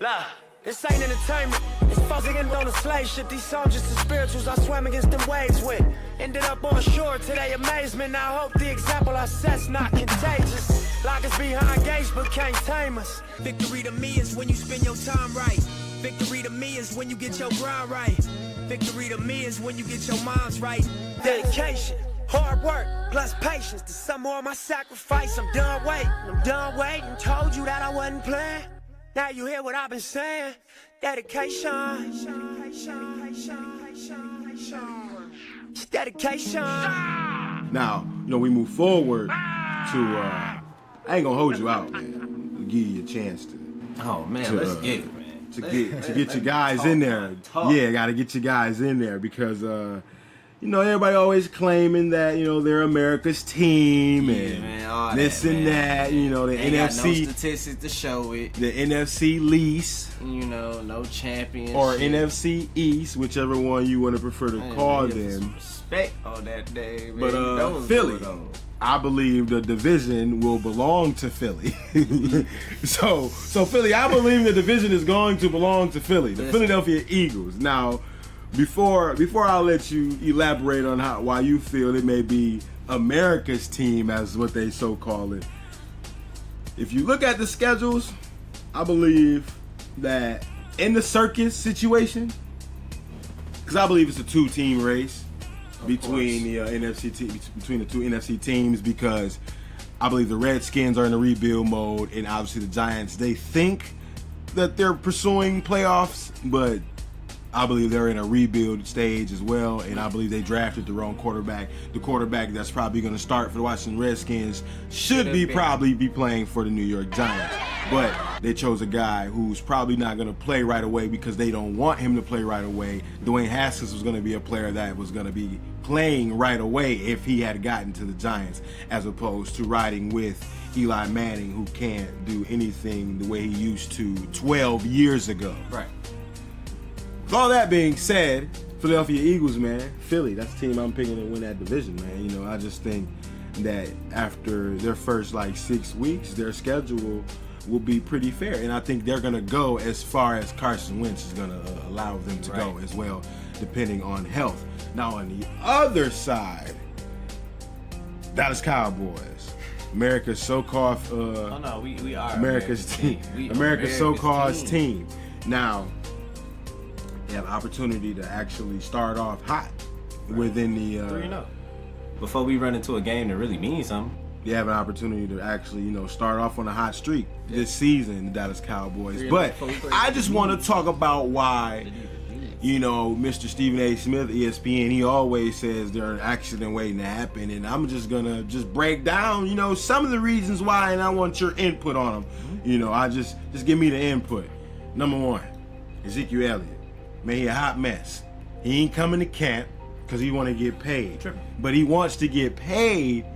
Look, this ain't entertainment. It's focusing on the slave ship. These songs just the spirituals I swam against them waves with. Ended up on shore to their amazement. I hope the example I set's not contagious. Lock us behind gates but can't tame us. Victory to me is when you spend your time right. Victory to me is when you get your grind right. Victory to me is when you get your minds right. Dedication, hard work, plus patience. To some more of my sacrifice, I'm done waiting. Told you that I wasn't playing. Now you hear what I've been saying. Dedication. Dedication. Now, we move forward to, I ain't gonna hold you out, man. I'll give you a chance to. Oh, man, let's get it, man. To get your guys in there. Yeah, gotta get your guys in there because, everybody always claiming that, they're America's team and this and that, the ain't NFC. Got no statistics to show it. The NFC least. No championship. Or NFC East, whichever one you want to prefer to call them. Respect on that day, man. But Philly, I believe the division will belong to Philly. so Philly, I believe the division is going to belong to Philly, the Philadelphia Eagles. Now, before I let you elaborate on why you feel it may be America's team, as what they so call it, if you look at the schedules, I believe that in the circus situation, because I believe it's a two-team race between the between the two NFC teams, because I believe the Redskins are in a rebuild mode, and obviously the Giants, they think that they're pursuing playoffs, but I believe they're in a rebuild stage as well, and I believe they drafted the wrong quarterback. The quarterback that's probably going to start for the Washington Redskins should probably be playing for the New York Giants. But they chose a guy who's probably not going to play right away because they don't want him to play right away. Dwayne Haskins was going to be a player that was going to be playing right away if he had gotten to the Giants, as opposed to riding with Eli Manning, who can't do anything the way he used to 12 years ago. Right. With all that being said, Philadelphia Eagles, man, Philly, that's the team I'm picking to win that division, man. I just think that after their first 6 weeks, their schedule will be pretty fair, and I think they're going to go as far as Carson Wentz is going to allow them to go as well, depending on health. Now, on the other side, Dallas Cowboys, America's so-called we are America's team. America's so-called team. Now, they have opportunity to actually start off hot within the 3-0. Before we run into a game that really means something. They have an opportunity to actually, start off on a hot streak this season, the Dallas Cowboys. But I just want to talk about why, Mr. Stephen A. Smith, ESPN, he always says there's an accident waiting to happen. And I'm just going to break down, some of the reasons why, and I want your input on them. I just give me the input. Number one, Ezekiel Elliott. Man, he a hot mess. He ain't coming to camp because he want to get paid. Sure. But he wants to get paid,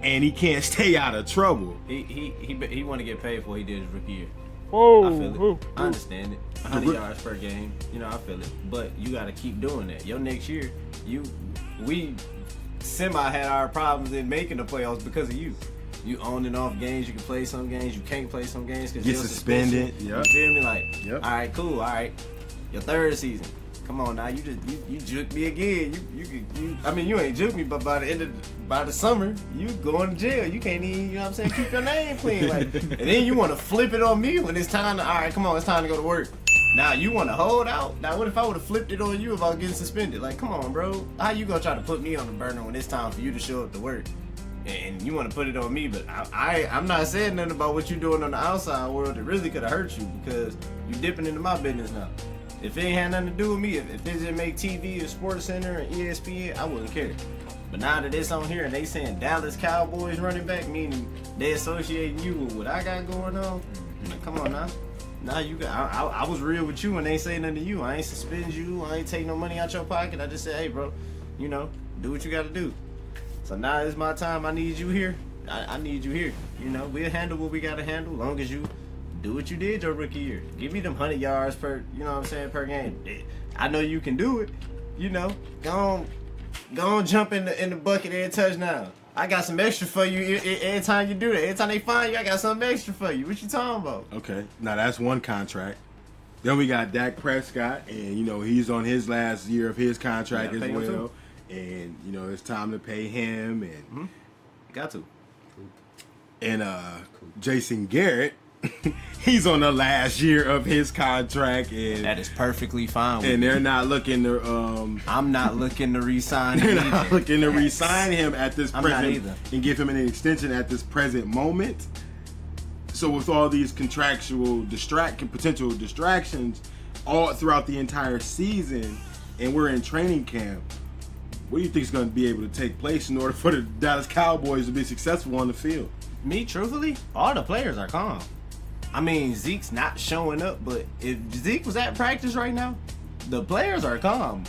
and he can't stay out of trouble. He want to get paid for what he did his rookie year. Whoa, I feel it. I understand it. 100 yards per game. I feel it. But you got to keep doing that. Your next year, we semi had our problems in making the playoffs because of you. You on and off games. You can play some games. You can't play some games because get suspended. Yep. You feel me? All right, cool. All right. Your third season. Come on now, you juked me again. You ain't juked me, but by the summer, you going to jail. You can't even, keep your name clean. And then you want to flip it on me when it's time to, all right, come on, it's time to go to work. Now you want to hold out? Now what if I would have flipped it on you if I was getting suspended? Come on, bro. How you gonna try to put me on the burner when it's time for you to show up to work? And you want to put it on me, but I'm not saying nothing about what you're doing on the outside world that really could have hurt you because you dipping into my business now. If it ain't had nothing to do with me, if it didn't make TV or Sports Center and ESPN, I wouldn't care. But now that it's on here and they saying Dallas Cowboys running back, meaning they associating you with what I got going on, come on now. Now I was real with you and they say nothing to you. I ain't suspend you. I ain't take no money out your pocket. I just said, hey, bro, do what you got to do. So now it's my time. I need you here. I need you here. We'll handle what we got to handle as long as you do what you did your rookie year. Give me them 100 yards per per game. I know you can do it. Go on jump in the bucket every touchdown. I got some extra for you every time you do that. Every time they find you, I got something extra for you. What you talking about? Okay, now that's one contract. Then we got Dak Prescott, and he's on his last year of his contract as well. And it's time to pay him, and got to. And Jason Garrett, he's on the last year of his contract, and that is perfectly fine with and me. They're not looking to I'm not looking to re-sign him. They're not looking to re-sign him at this present either. and give him an extension at this present moment. So with all these contractual potential distractions all throughout the entire season, and we're in training camp, what do you think is going to be able to take place in order for the Dallas Cowboys to be successful on the field? Me, truthfully, all the players are calm. I mean, Zeke's not showing up, but if Zeke was at practice right now, the players are calm.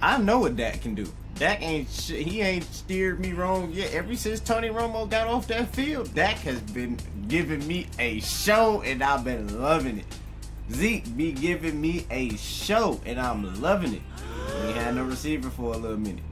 I know what Dak can do. Dak he ain't steered me wrong yet. Ever since Tony Romo got off that field, Dak has been giving me a show, and I've been loving it. Zeke be giving me a show, and I'm loving it. We had no receiver for a little minute,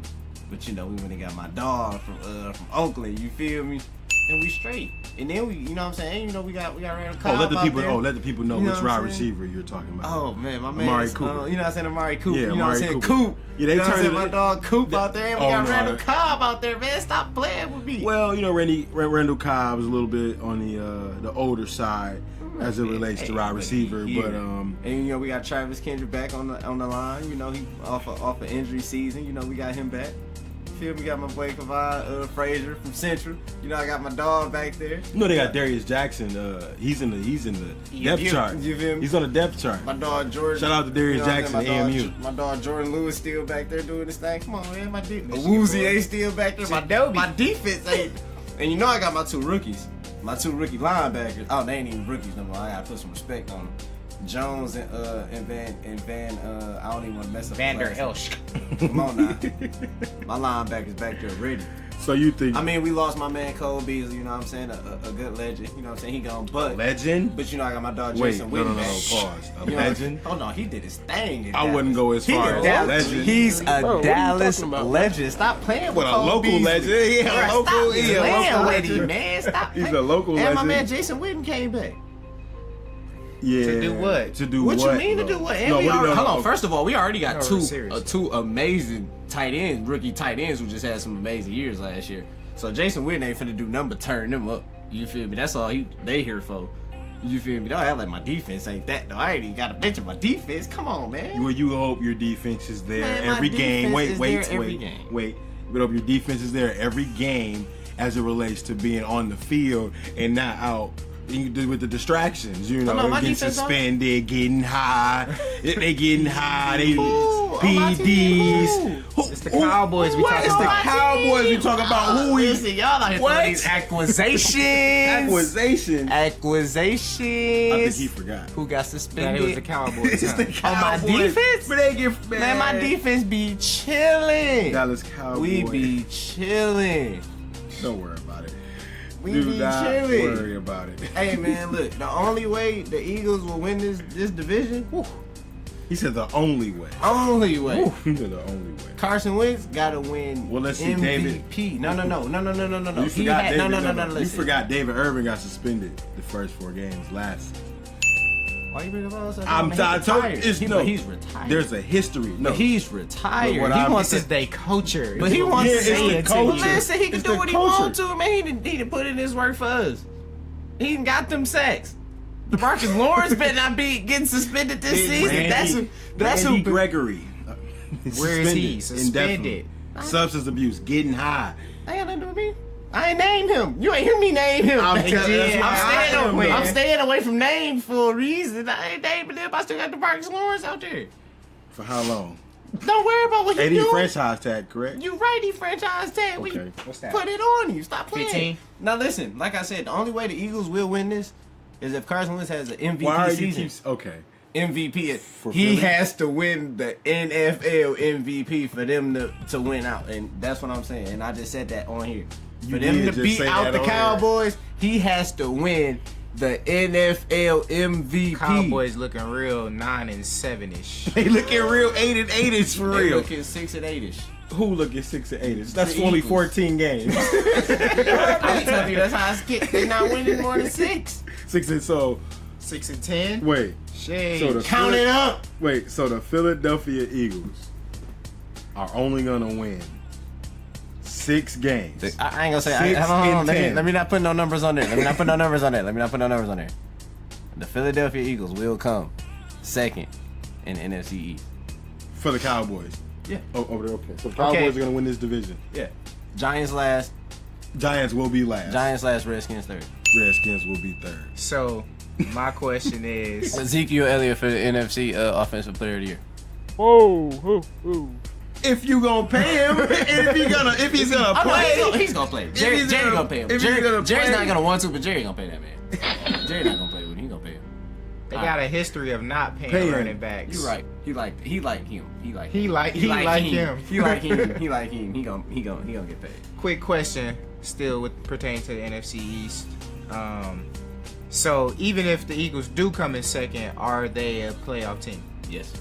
but we went and got my dog from Oakland. You feel me? And we straight. And then we, you know what I'm saying? We got Randall Cobb let the people out there. let the people know which wide receiver you're talking about. Oh man, my man, Amari Cooper. you know what I'm saying? Amari Cooper. Yeah, you know what I'm saying? Cooper. Coop. Yeah, they you know what I'm saying? turned My dog Coop out there, and we got Randall Cobb out there, man. Stop playing with me. Well, Randall Cobb is a little bit on the older side as it relates to wide receiver, but and we got Travis Kendrick back on the line. He off an injury season. We got him back. We got my boy Kavon Frazier from Central. I got my dog back there. They got Darius Jackson. He's in the depth chart. You feel me? He's on the depth chart. My dog Jordan. Shout out to Darius Jackson, AMU. My dog Jordan Lewis still back there doing his thing. Come on, man. My Woozy ain't still back there. My defense ain't. And I got my two rookies. My two rookie linebackers. Oh, they ain't even rookies no more. I gotta put some respect on them. Jones and Van. I don't even want to mess up. Vander Elsch. Come on now. My linebackers back there ready. So you think? I mean, we lost my man Cole Beasley. You know what I'm saying? A good legend. You know what I'm saying? He gone, but legend. But I got my dog Jason Witten. No. Pause. A legend. Hold on, he did his thing. I wouldn't go as far as a legend. He's a Dallas legend. Stop playing with a local legend. Yeah, a local legend, man. Stop. He's a local legend. And my man Jason Witten came back. Yeah. To do what? To do what? What You mean to do what? And hold on. First of all, we already got two amazing tight ends, rookie tight ends who just had some amazing years last year. So Jason Witten ain't finna do nothing but turn them up. You feel me? That's all they here for. You feel me? Don't act like my defense ain't that though. I ain't even got a bench of my defense. Come on, man. Well, you hope your defense is there Man, every game. Wait. You hope your defense is there every game as it relates to being on the field and not out with the distractions. Getting suspended, getting high. They getting high. They PDs. It's the Cowboys. We talking about. It's the Cowboys. We talking about who we. Listen, y'all out here throwing these acquisitions. Acquisitions. I think he forgot. Who got suspended? It was the Cowboys. It's the Cowboys. On my defense? But they get man, my defense be chilling. Dallas Cowboys. We be chilling. Don't worry about it. We Do be not chilling. worry about it. Hey man, look, the only way the Eagles will win this division. Whew, he said the only way. Only way. He said the only way. Carson Wentz gotta win. Well, let's see, MVP. David. No. You forgot David. You Listen. forgot David Irvin got suspended the first 4 games last season. Why you bring up all this? I told you, he's retired. There's a history. No, but he's retired. But He wants This is their culture. But he wants to say it's it the to you. culture. Listen, he can It's do the what he culture. wants to, man. He didn't put in his work for us. He done got them sacks. DeMarcus Lawrence better not be getting suspended this season. That's Randy who. Gregory. Where is he? Suspended. Substance abuse, getting high. I ain't nothing to do with me. I ain't named him. You ain't hear me name him. I'm staying away from names for a reason. I ain't naming him. I still got DeMarcus Lawrence out there. For how long? Don't worry about what he And he doing. franchise tag, correct? You right, he franchise tag. Okay. What's that? Put it on you. Stop playing. 15? Now listen, like I said, the only way the Eagles will win this is if Carson Wentz has an MVP Why are you season. okay? MVP. He Philly? has to win the NFL MVP for them to win out, and that's what I'm saying. And I just said that on here. For them did to just beat say out that the on Cowboys, he has to win the NFL MVP. Cowboys looking real 9-7-ish. They looking real 8-8ish for They real. looking 6-8ish. Who looking 6-8ish? That's The only Eagles. 14 games. I'm telling you, that's how it's get. They're not winning more than 6. 6 and so 6-10. Wait. Shade. So the Count it up. Wait, so the Philadelphia Eagles are only gonna win 6 games. I ain't gonna say. 6 Hold on. and 10. Let me not put no numbers on there. Let me not put no numbers on there. The Philadelphia Eagles will come second in the NFC East. For the Cowboys. Yeah. Oh, over there. Okay. So the Cowboys are gonna win this division. Yeah. Giants last. Giants will be last. Redskins third. Redskins will be third. So, my question is, Ezekiel Elliott for the NFC Offensive Player of the Year. If you gonna pay him, and if he's gonna play, He's gonna play. Jerry gonna pay him. Jerry's not gonna want to, but Jerry gonna pay that man. Jerry not gonna play with him. He gonna pay him. they got a history of not paying running backs. You right. He like him. He like him. He gonna get paid. Quick question, still pertaining to the NFC East. So even if the Eagles do come in second, are they a playoff team? Yes.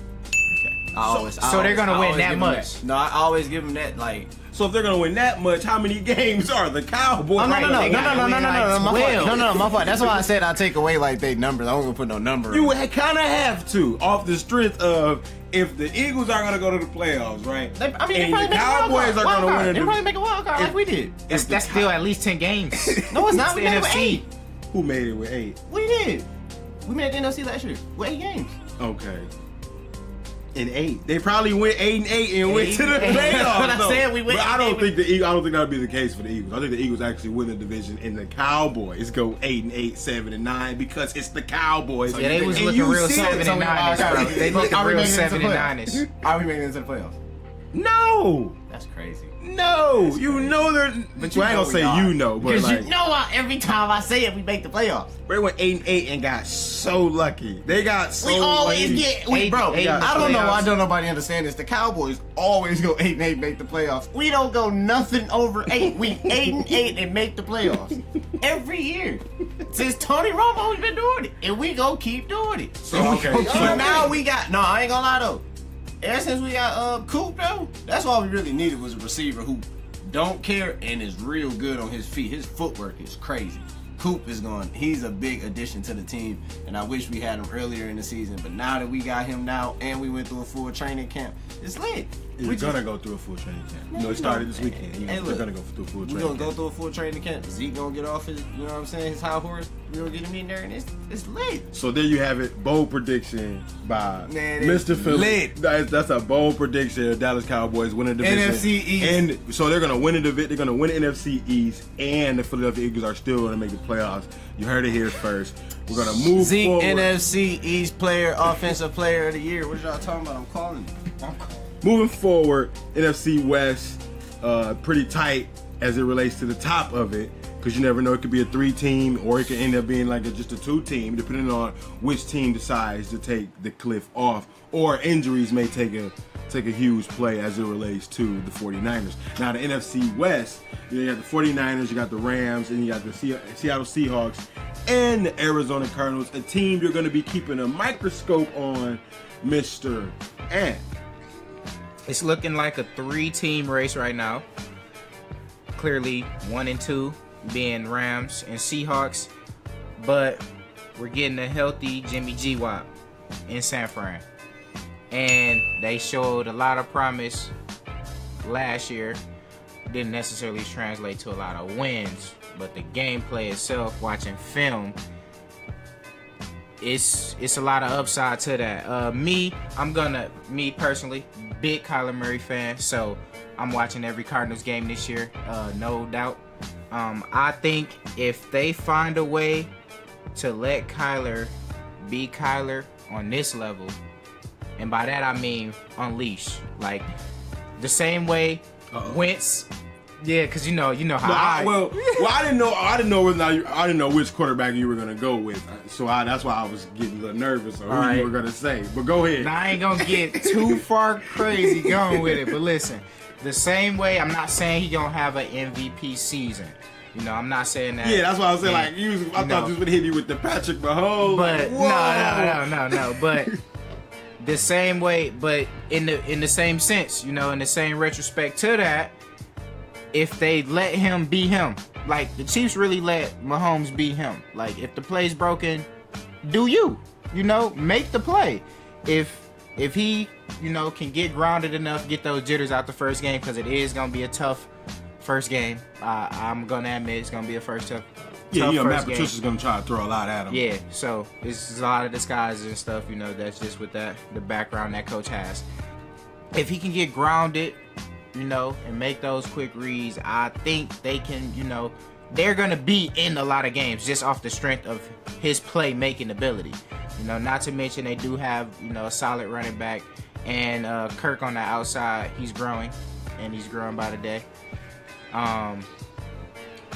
So they're gonna win that much. No, I always give them that. Like, so if they're gonna win that much, how many games are the Cowboys? no, They gotta win like 12. my fault. That's why I said I take away like they numbers. I wasn't gonna put no number. You kind of have to, off the strength of if the Eagles are gonna go to the playoffs, right? They and probably the make Cowboys are gonna win. They probably make a wild card like we did. That's still at least 10 games. No, it's not. the We made it with NFC. 8. Who made it with 8? We did. We made the NFC last year with 8 games. Okay. In 8, they probably went 8-8 and went to the playoffs. But I said we went. But I don't think that'd be the case for the Eagles. I think the Eagles actually win the division, and the Cowboys go 8-8, 7-9 because it's the Cowboys. Yeah, they was looking real 7-9ers, bro. They looking real 7-9ers. Are we making it to the playoffs? No, That's crazy. no, you know they're. But you ain't gonna say you know, but because like, you know every time I say it, we make the playoffs. they went 8-8 and got so lucky. They got so We always lucky. get, Eight I don't know why playoffs. don't nobody understand this. The Cowboys always go 8-8, make the playoffs. We don't go nothing over 8. We 8-8 and make the playoffs every year. Since Tony Romo, we've been doing it, and we go keep doing it. So, okay. So now we got. No, I ain't gonna lie though. Ever since we got Coop though, that's all we really needed was a receiver who don't care and is real good on his feet. His footwork is crazy. Coop is he's a big addition to the team, and I wish we had him earlier in the season. But now that we got him now, and we went through a full training camp, it's lit. We're gonna go through a full training camp. It started this weekend. We're gonna go through a full training We're gonna camp. go through a full training camp. Zeke gonna get off his, you know what I'm saying, his high horse. We're gonna get him in there, and it's lit. So there you have it. Bold prediction by Man, Mr. Phillips. lit. That's a bold prediction. Dallas Cowboys win the division. NFC East. And so they're gonna win the division. They're gonna win the NFC East, and the Philadelphia Eagles are still gonna make the playoffs. You heard it here first. We're gonna move Zeke, forward. NFC East player, offensive player of the year. What y'all talking about? I'm calling you. Moving forward, NFC West, pretty tight as it relates to the top of it, because you never know. It could be a 3-team, or it could end up being like just a 2-team, depending on which team decides to take the cliff off, or injuries may take a huge play as it relates to the 49ers. Now the NFC West, you got the 49ers, you got the Rams, and you got the Seattle Seahawks and the Arizona Cardinals, a team you're going to be keeping a microscope on, Mr. Ant. It's looking like a 3-team race right now. Clearly 1 and 2 being Rams and Seahawks, but we're getting a healthy Jimmy G Wop in San Fran, and they showed a lot of promise last year. Didn't necessarily translate to a lot of wins, but the gameplay itself, watching film, it's a lot of upside to that. Me personally, big Kyler Murray fan, so I'm watching every Cardinals game this year, no doubt. I think if they find a way to let Kyler be Kyler on this level, and by that I mean unleash, like the same way Wentz. Yeah, because you know how I didn't know which quarterback you were gonna go with, so that's why I was getting a little nervous on who you were gonna say. But go ahead. Now I ain't gonna get too far crazy going with it, but listen, the same way, I'm not saying he gonna have an MVP season. You know, I'm not saying that. Yeah, that's why I was saying I thought this would hit you with the Patrick Mahomes. But no. But the same way, but in the same sense, you know, in the same retrospect to that. If they let him be him, like the Chiefs really let Mahomes be him. Like if the play's broken, do make the play. If he, can get grounded enough, get those jitters out the first game, because it is going to be a tough first game. I'm going to admit it's going to be a tough Matt Patricia's going to try to throw a lot at him. Yeah, so it's a lot of disguises and stuff, that's just with the background that coach has. If he can get grounded, and make those quick reads, I think they can, they're going to be in a lot of games just off the strength of his playmaking ability. Not to mention they do have, a solid running back, and Kirk on the outside, he's growing, and he's growing by the day.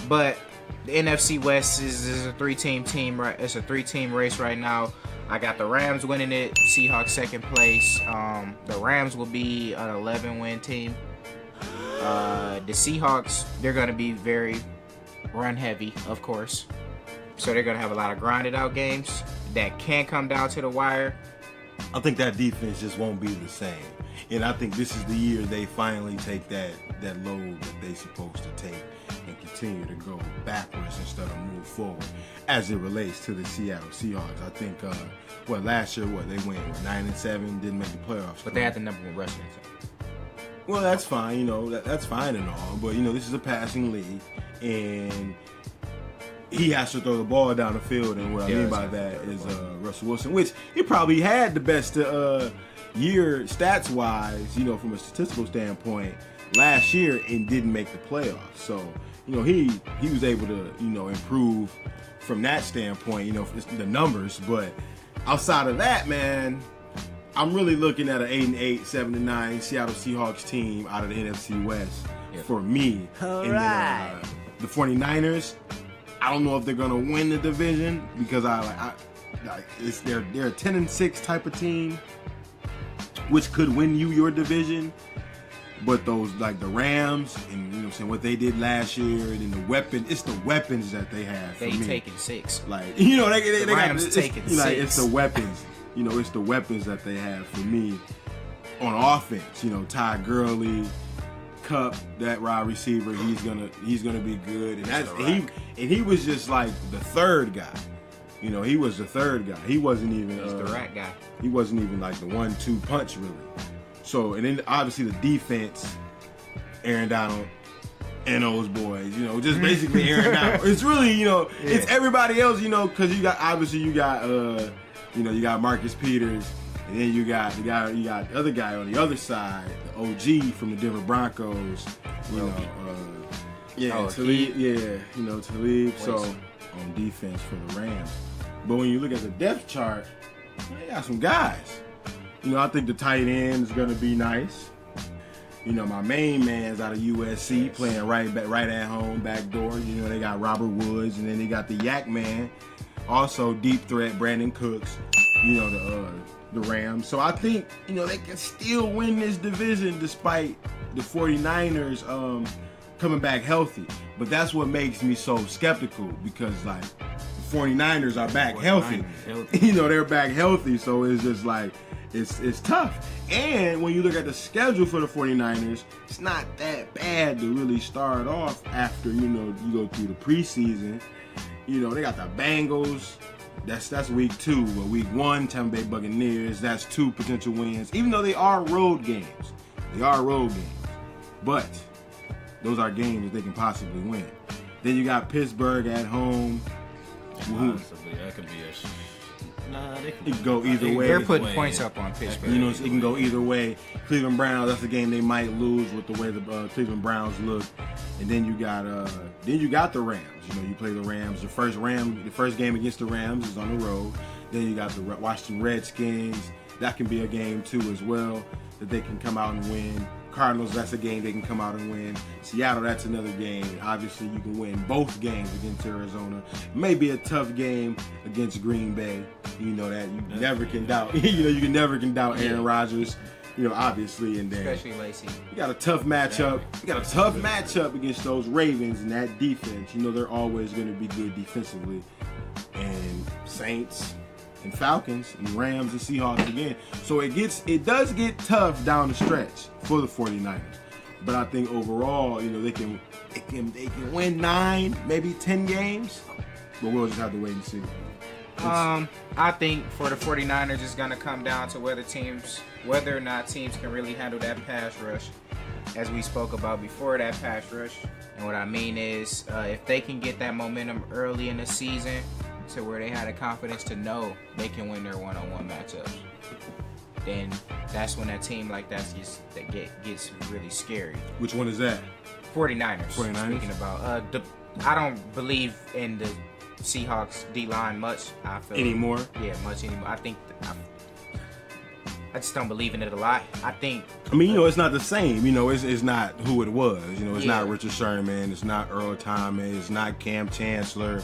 But the NFC West is a three-team right? It's a three-team race right now. I got the Rams winning it, Seahawks second place. The Rams will be an 11-win team. The Seahawks, they're going to be very run-heavy, of course. So they're going to have a lot of grinded-out games that can come down to the wire. I think that defense just won't be the same. And I think this is the year they finally take that load that they're supposed to take and continue to go backwards instead of move forward as it relates to the Seattle Seahawks. I think, last year, they went 9-7, didn't make the playoffs. But they had the number one rushing attack. Well, that's fine, that's fine and all, but, this is a passing league, and he has to throw the ball down the field, and what I mean by that is Russell Wilson, which he probably had the best year stats-wise, from a statistical standpoint last year and didn't make the playoffs. So, he was able to, improve from that standpoint, the numbers, but outside of that, man, I'm really looking at an 8-8, 7-9 Seattle Seahawks team out of the NFC West for me. All and right. then, the 49ers, I don't know if they're gonna win the division because they're a 10-6 type of team, which could win you your division. But those like the Rams and what they did last year and the it's the weapons that they have. They taking 6. Like they Rams got taking 6. Like it's the weapons. It's the weapons that they have for me on offense. Ty Gurley, Cup, that wide receiver, he's gonna be good. And he was just like the third guy. He was the third guy. He wasn't even He's the rat guy. He wasn't even like the 1-2 punch really. So and then obviously the defense, Aaron Donald and those boys, just basically Aaron Donald. It's really, it's everybody else, because you got you got Marcus Peters, and then you got the other guy on the other side, the OG from the Denver Broncos, Talib, Talib. So on defense for the Rams. But when you look at the depth chart, they got some guys. I think the tight end is gonna be nice. My main man's out of USC playing right at home, back door. They got Robert Woods, and then they got the Yak Man, also deep threat Brandon Cooks. The Rams. So I think, they can still win this division despite the 49ers coming back healthy. But that's what makes me so skeptical because, the 49ers are back healthy. They're back healthy. So it's just it's tough. And when you look at the schedule for the 49ers, it's not that bad to really start off after, you go through the preseason. They got the Bengals. That's week 2, but week 1, Tampa Bay Buccaneers, that's 2 potential wins, even though they are road games. But those are games that they can possibly win. Then you got Pittsburgh at home. Possibly, that could be it can go either way. They're putting points up on Pittsburgh. It can go either way. Cleveland Browns, that's a game they might lose with the way the Cleveland Browns look. And then you got the Rams. You play the Rams. The first game against the Rams is on the road. Then you got the Washington Redskins. That can be a game too as well that they can come out and win. Cardinals, that's a game they can come out and win. Seattle, that's another game. Obviously, you can win both games against Arizona. Maybe a tough game against Green Bay. That you never can doubt. You can never doubt Aaron Rodgers. Obviously, and then especially Lacey. You got a tough matchup. Against those Ravens and that defense. They're always going to be good defensively. And Saints and Falcons and Rams and Seahawks again. So it does get tough down the stretch for the 49ers. But I think overall, they can win 9, maybe 10 games. But we'll just have to wait and see. I think for the 49ers, it's going to come down to whether or not teams can really handle that pass rush, as we spoke about before, that pass rush. And what I mean is, if they can get that momentum early in the season to where they had the confidence to know they can win their one-on-one matchups, then that's when that team like that gets really scary. Which one is that? 49ers. Speaking about, I don't believe in the Seahawks D-line much. I feel anymore. Yeah, much anymore. I think I just don't believe in it a lot. I mean, it's not the same. It's not who it was. It's not Richard Sherman. It's not Earl Thomas. It's not Cam Chancellor.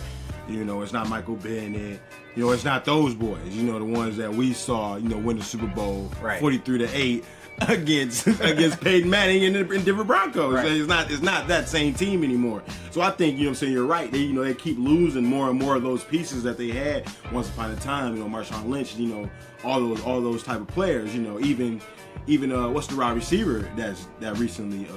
It's not Michael Bennett. It's not those boys. The ones that we saw. Win the Super Bowl 43-8 against Peyton Manning and the Denver Broncos. Right. It's not that same team anymore. So I think you're right. They keep losing more and more of those pieces that they had once upon a time. Marshawn Lynch. All those type of players. Even what's the wide receiver that recently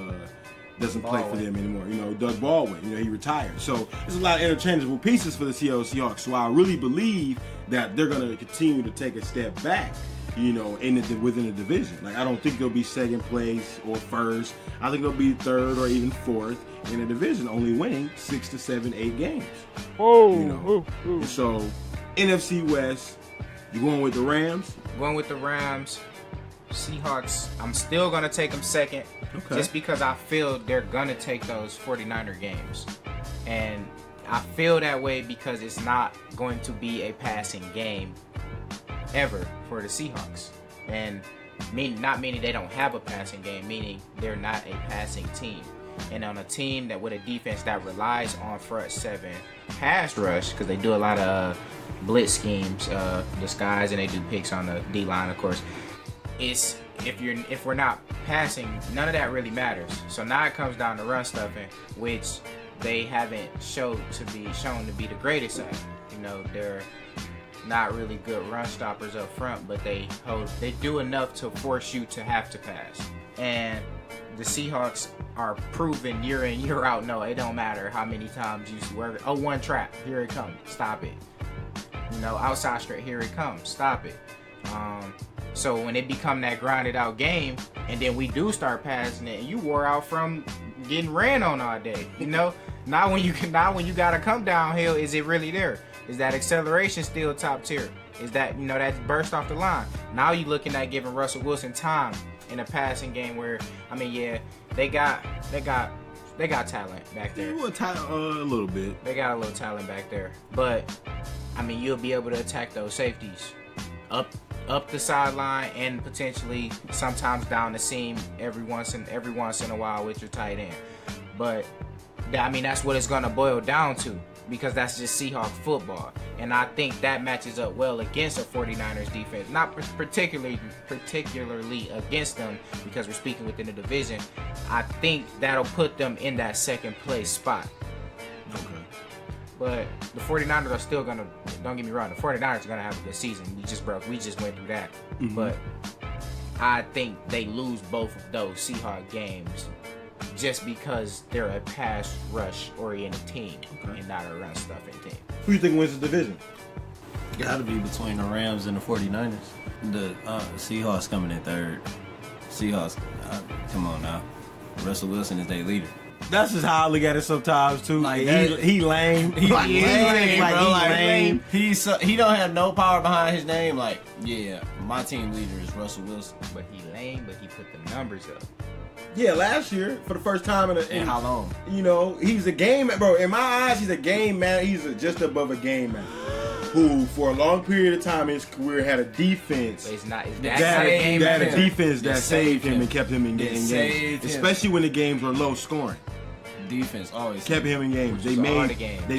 doesn't play for them anymore. Doug Baldwin. He retired. So there's a lot of interchangeable pieces for the Seattle Seahawks. So I really believe that they're going to continue to take a step back. Within the division. Like, I don't think they'll be second place or first. I think they'll be third or even fourth in the division, only winning 6 to 7, 8 games. So NFC West, you going with the Rams? Going with the Rams. Seahawks, I'm still going to take them second. Okay. Just because I feel they're going to take those 49er games. And I feel that way because it's not going to be a passing game ever for the Seahawks. And not meaning they don't have a passing game, meaning they're not a passing team. And on a team that with a defense that relies on front seven pass rush, because they do a lot of blitz schemes, disguise, and they do picks on the D line, of course. If we're not passing, none of that really matters. So now it comes down to run stuffing, which they haven't shown to be the greatest at. They're not really good run stoppers up front, but they do enough to force you to have to pass. And the Seahawks are proven year in, year out, no, it don't matter how many times you swerve it. Oh, one trap, here it comes, stop it. Outside straight, here it comes, stop it. So when it become that grinded out game, and then we do start passing it, and you wore out from getting ran on all day. Now when you gotta come downhill, is it really there? Is that acceleration still top tier? Is that that burst off the line? Now you looking at giving Russell Wilson time in a passing game where they got talent back there. A little bit. They got a little talent back there, but you'll be able to attack those safeties up the sideline and potentially sometimes down the seam every once in a while with your tight end. But that's what it's gonna boil down to, because that's just Seahawks football. And I think that matches up well against a 49ers defense. Not particularly against them, because we're speaking within the division. I think that'll put them in that second place spot. Okay. But the 49ers are still going to, don't get me wrong, the 49ers are going to have a good season. We just went through that. Mm-hmm. But I think they lose both of those Seahawks games just because they're a pass rush oriented team and not a run stuffing team. Who do you think wins the division? Got to be between the Rams and the 49ers. The Seahawks coming in third. Seahawks, come on now. Russell Wilson is their leader. That's just how I look at it sometimes too. Like he lame. He lame. He don't have no power behind his name. Like, yeah, my team leader is Russell Wilson. But he lame, but he put the numbers up. Yeah, last year for the first time in how long? He's a game man, bro. In my eyes, he's a game man. He's just above a game man. Who, for a long period of time in his career, had a defense. It's not a defense that saved him and kept him in games, especially when the games were low scoring. Defense always kept him in games. They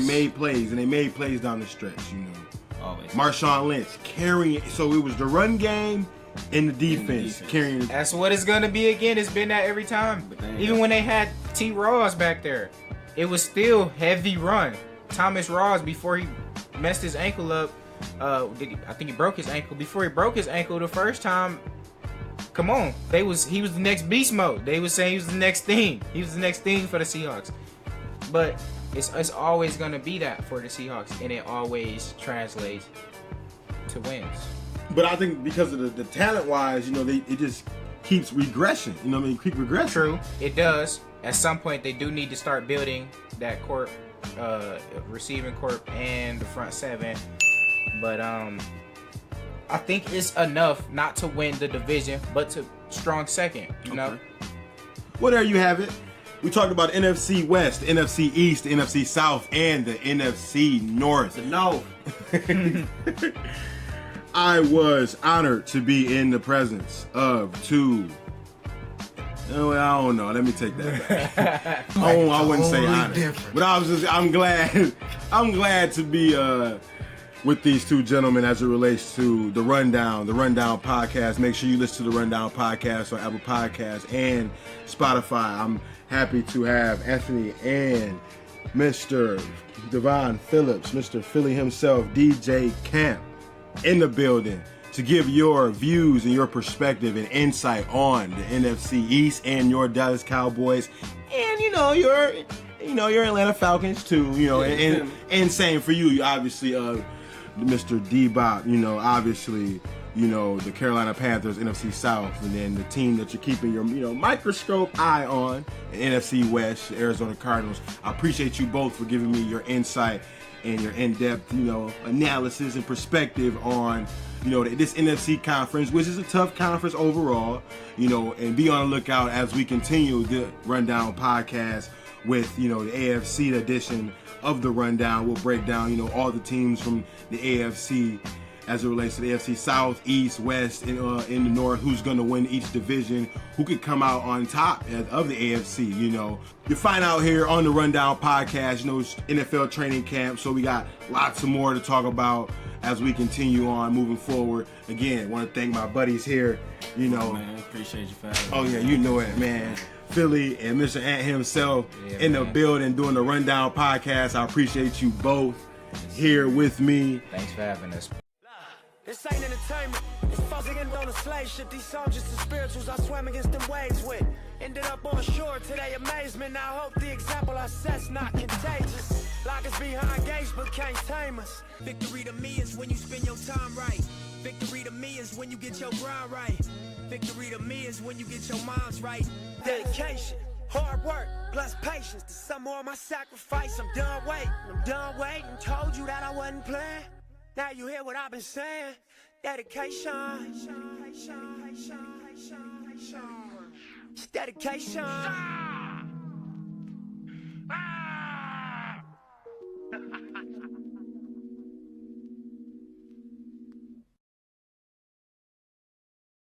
made plays, and they made plays down the stretch. Always. Marshawn Lynch carrying. So it was the run game and the defense carrying. That's what it's gonna be again. It's been that every time. Even when they had T. Ross back there, it was still heavy run. Thomas Ross, before he messed his ankle up, I think he broke his ankle. Before he broke his ankle the first time, come on, he was the next beast mode. They was saying he was the next thing. He was the next thing for the Seahawks. But It's always gonna be that for the Seahawks, and it always translates to wins. But I think because of the talent-wise, it just keeps regression. You know what I mean? Keep regressing. True, it does. At some point, they do need to start building that court, receiving corps and the front seven. But I think it's enough not to win the division, but to strong second. You know. Well, there you have it. We talked about NFC West, the NFC East, the NFC South, and the NFC North. No. I was honored to be in the presence of two. I don't know. Let me take that back. I wouldn't say honored, but I'm glad. I'm glad to be with these two gentlemen as it relates to the Rundown podcast. Make sure you listen to the Rundown podcast on Apple Podcasts and Spotify. I'm happy to have Anthony and Mr. DeVon Phillips, Mr. Philly himself, DJ Camp, in the building to give your views and your perspective and insight on the NFC East and your Dallas Cowboys, and your Atlanta Falcons too. And same for you. Obviously, Mr. DeBop. Obviously, the Carolina Panthers, NFC South, and then the team that you're keeping your microscope eye on, the NFC West, the Arizona Cardinals. I appreciate you both for giving me your insight and your in-depth, analysis and perspective on, this NFC conference, which is a tough conference overall, and be on the lookout as we continue the Rundown podcast with, the AFC edition of the Rundown. We'll break down, all the teams from the AFC as it relates to the AFC South, East, West, in the North, who's going to win each division, who could come out on top of the AFC, You find out here on the Rundown podcast, it's NFL training camp, so we got lots of more to talk about as we continue on moving forward. Again, want to thank my buddies here, Man, appreciate you for having me. Oh, yeah, you know it, man. Philly and Mr. Ant himself in the building doing the Rundown podcast. I appreciate you both here with me. Thanks for having us. This ain't entertainment. It's fucking on a slave ship. These songs just the spirituals I swam against them waves with. Ended up on shore to their amazement. Now I hope the example I set's not contagious. Lock us behind gates but can't tame us. Victory to me is when you spend your time right. Victory to me is when you get your grind right. Victory to me is when you get your minds right. Dedication, hard work, plus patience. To some more of my sacrifice. I'm done waiting. Told you that I wasn't playing. Now you hear what I've been saying. Dedication. It's dedication.